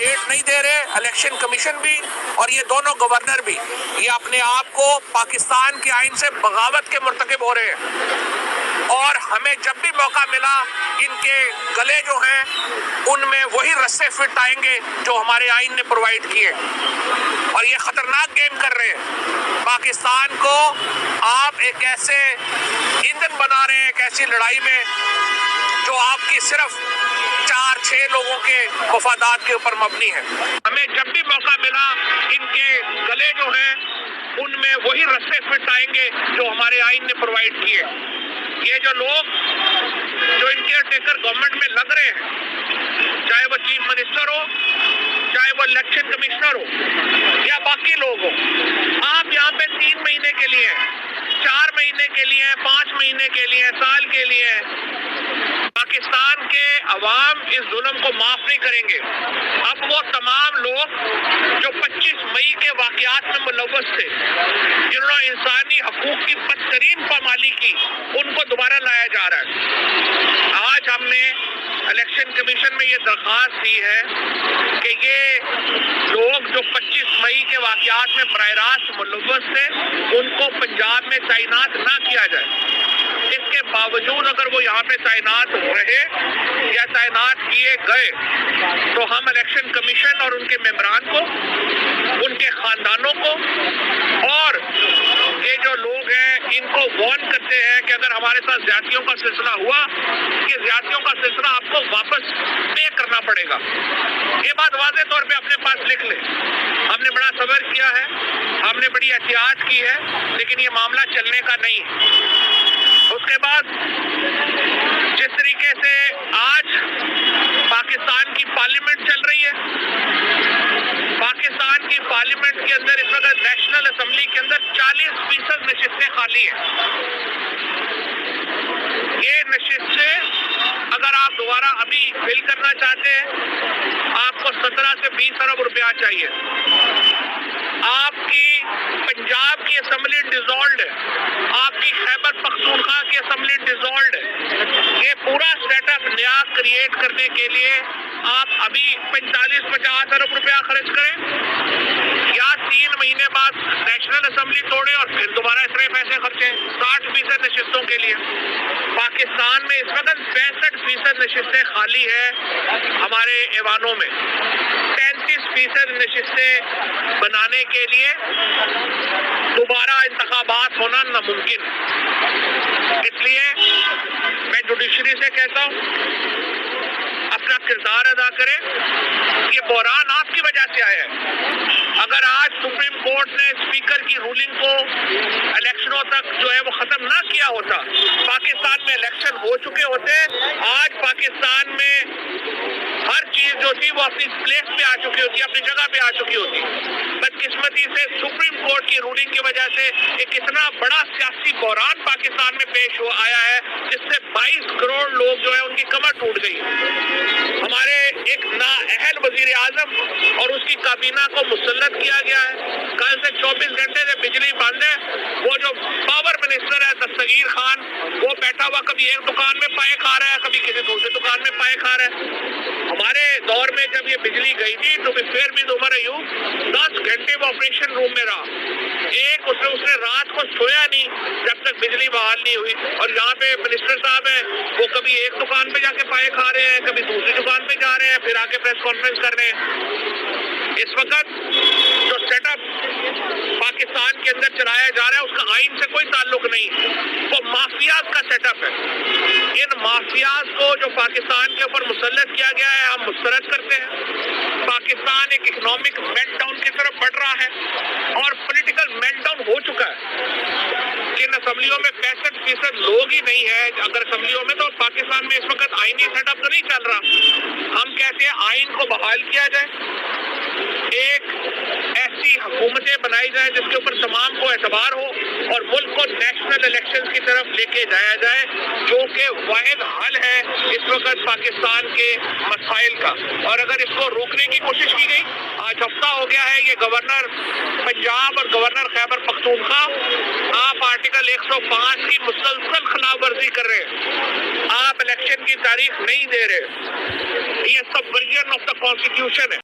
Date نہیں دے رہے election commission بھی اور یہ دونوں گورنر بھی، یہ اپنے آپ کو پاکستان کے آئین سے بغاوت کے مرتکب ہو رہے ہیں، اور ہمیں جب بھی موقع ملا ان کے گلے جو ہیں ان میں وہی رسے فٹ آئیں گے جو ہمارے آئین نے پرووائڈ کیے، اور یہ خطرناک گیم کر رہے ہیں۔ پاکستان کو آپ ایک ایسے ایندھن بنا رہے ہیں ایک ایسی لڑائی میں جو آپ کی صرف 4-6 لوگوں کے مفادات کے اوپر مبنی ہے۔ ہمیں جب بھی موقع ملا ان کے گلے جو ہیں ان میں وہی رسے فٹ آئیں گے جو ہمارے آئین نے پرووائڈ کیے۔ یہ جو لوگ جو ان کیئر ٹیکر گورنمنٹ میں لگ رہے ہیں، چاہے وہ چیف منسٹر ہو، چاہے وہ الیکشن کمشنر ہو یا باقی لوگ ہو، آپ یہاں پہ 3 مہینے کے لیے، 4 مہینے کے لیے، 5 مہینے کے لیے، سال کے لیے، پاکستان کے عوام اس ظلم کو معاف نہیں کریں گے۔ اب وہ تمام لوگ جو 25 مئی کے واقعات میں ملوث تھے، جنہوں نے انسانی حقوق کی بدترین پامالی کی، ان کو دوبارہ لایا جا رہا ہے۔ آج ہم نے الیکشن کمیشن میں یہ درخواست دی ہے کہ یہ لوگ جو 25 مئی کے واقعات میں براہ راست ملوث تھے ان کو پنجاب میں تعینات نہ کیا جائے۔ اس کے باوجود اگر وہ یہاں پہ تعینات رہے یا تعینات کیے گئے تو ہم الیکشن کمیشن اور ان کے ممبران کو، ان کے خاندانوں کو اور یہ جو لوگ ہیں ان کو وارن کرتے ہیں کہ اگر ہمارے ساتھ زیادتیوں کا سلسلہ ہوا، یہ زیادتیوں کا سلسلہ آپ کو واپس پے کرنا پڑے گا۔ یہ بات واضح طور پہ اپنے پاس لکھ لیں۔ ہم نے بڑا صبر کیا ہے، ہم نے بڑی احتیاط کی ہے، لیکن یہ معاملہ چلنے کا نہیں ہے۔ اس کے بعد جس طریقے سے آج پاکستان کی پارلیمنٹ چل رہی ہے، پاکستان کی پارلیمنٹ کے اندر اس وقت نیشنل اسمبلی کے اندر 40% نشستیں خالی ہیں۔ یہ نشستیں اگر آپ دوبارہ ابھی فل کرنا چاہتے ہیں، آپ کو 17 سے 20 ارب روپیہ چاہیے۔ آپ کی پنجاب کی اسمبلی ڈیزالوڈ ہے، آپ کی خیبر پختونخوا کی اسمبلی ڈیزالوڈ ہے۔ یہ پورا سیٹ اپ نیا کریٹ کرنے کے لیے آپ ابھی 45-50 ارب روپیہ خرچ کریں یا 3 مہینے بعد نیشنل اسمبلی توڑیں اور پھر دوبارہ اتنے پیسے خرچیں 60% نشستوں کے لیے۔ پاکستان میں اس وقت 65% نشستیں خالی ہیں ہمارے ایوانوں میں۔ 33% نشستیں بنانے کے لیے دوبارہ انتخابات ہونا ناممکن۔ اس لیے میں جوڈیشری سے کہتا ہوں اپنا کردار ادا کرے۔ یہ بحران آپ کی وجہ سے آیا ہے۔ اگر آج سپریم کورٹ نے اسپیکر کی رولنگ کو الیکشنوں تک جو ہے وہ ختم نہ کیا ہوتا، پاکستان میں الیکشن ہو چکے ہوتے، آج پاکستان میں ہر چیز جو تھی وہ اپنی پلیس پہ آ چکی ہوتی، اپنی جگہ پہ آ چکی ہوتی۔ بدقسمتی سے سپریم کورٹ کی رولنگ کی وجہ سے ایک اتنا بڑا سیاسی بحران پاکستان میں پیش آیا ہے جس سے 22 کروڑ لوگ جو ہے ان کی کمر ٹوٹ گئی۔ ہمارے ایک نااہل وزیر اعظم اور اس کی کابینہ کو مسلط کیا گیا ہے۔ کل سے 24 گھنٹے سے بجلی بند ہے۔ وہ جو پاور منسٹر ہے دستگیر خان، وہ بیٹھا ہوا کبھی ایک دکان میں پائے کھا رہا ہے، کبھی کسی دوسری دکان میں پائے کھا رہا ہے۔ ہمارے دور میں جب یہ بجلی گئی تھی تو پھر بھی عمر ایوب 10 گھنٹے وہ آپریشن روم میں رہا۔ اس نے رات کو سویا نہیں جب تک بجلی بحال نہیں ہوئی۔ اور یہاں پہ منسٹر صاحب ہیں، وہ کبھی ایک دکان پہ جا کے پائے کھا رہے ہیں، کبھی دوسری دکان پہ جا رہے ہیں، پھر آ کے پریس کانفرنس کر رہے ہیں۔ اس وقت جو سیٹ اپ پاکستان کے اندر چلایا جا رہا ہے اس کا آئین سے کوئی تعلق نہیں، وہ مافیاز کا سیٹ اپ ہے۔ ان مافیاز کو جو پاکستان کے اوپر مسلط کیا گیا ہے ہم مسترد کرتے ہیں۔ پاکستان ایک اکنامک میلٹ ڈاؤن کی طرف بڑھ رہا ہے اور پولیٹیکل میلٹ ڈاؤن ہو چکا ہے۔ جن اسمبلیوں میں 65% لوگ ہی نہیں ہے، اگر اسمبلیوں میں تو پاکستان میں اس وقت آئینی سیٹ اپ تو نہیں چل رہا۔ ہم کہتے ہیں آئین کو بحال کیا جائے، ایک ایسی حکومتیں بنائی جائیں جس کے اوپر تمام کو اعتبار ہو اور ملک کو نیشنل الیکشن کی طرف لے کے جایا جائے، جو کہ واحد حل ہے اس وقت پاکستان کے مسائل کا۔ اور اگر اس کو روکنے کی کوشش کی گئی، آج ہفتہ ہو گیا ہے یہ گورنر پنجاب اور گورنر خیبر پختونخوا آپ آرٹیکل 105 کی مسلسل خلاف ورزی کر رہے ہیں، آپ الیکشن کی تاریخ نہیں دے رہے، یہ سب ورژن آف دا کانسٹیٹیوشن ہے۔